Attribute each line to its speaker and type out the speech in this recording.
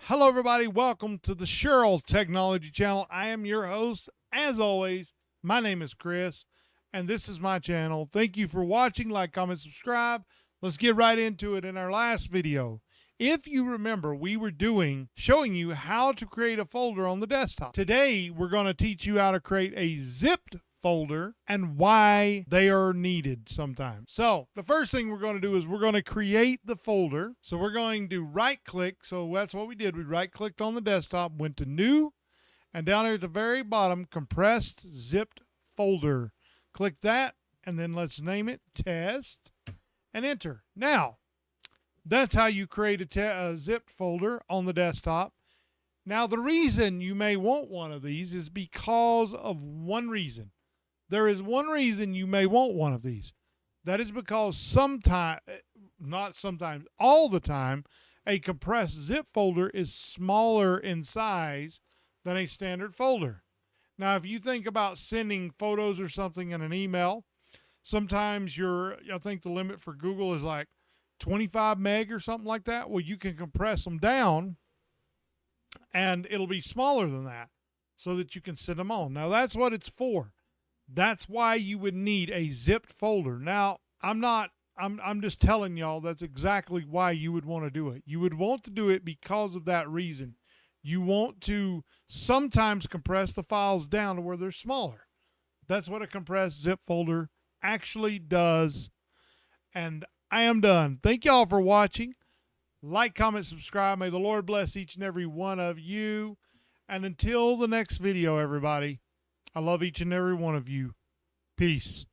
Speaker 1: Hello, everybody. Welcome to the Cheryl Technology Channel. I am your host. As always, my name is Chris, and this is my channel. Thank you for watching. Like, comment, subscribe. Let's get right into it. In our last video, if you remember, we were showing you how to create a folder on the desktop. Today, we're going to teach you how to create a zipped folder and why they are needed sometimes. So the first thing we're going to do is we're going to create the folder. So we're going to right click. So that's what we did. We right clicked on the desktop, went to new, and down here at the very bottom, compressed zipped folder. Click that, and then let's name it test and enter. Now, that's how you create a zipped folder on the desktop. Now, the reason you may want one of these is because of one reason. There is one reason you may want one of these. That is because sometimes, not sometimes, all the time, a compressed zip folder is smaller in size than a standard folder. Now, if you think about sending photos or something in an email, sometimes I think the limit for Google is like 25 meg or something like that. Well, you can compress them down and it'll be smaller than that so that you can send them on. Now, that's what it's for. That's why you would need a zipped folder. Now, I'm just telling y'all that's exactly why you would want to do it. You would want to do it because of that reason. You want to sometimes compress the files down to where they're smaller. That's what a compressed zip folder actually does. And I am done. Thank y'all for watching. Like, comment, subscribe. May the Lord bless each and every one of you. And until the next video, everybody, I love each and every one of you. Peace.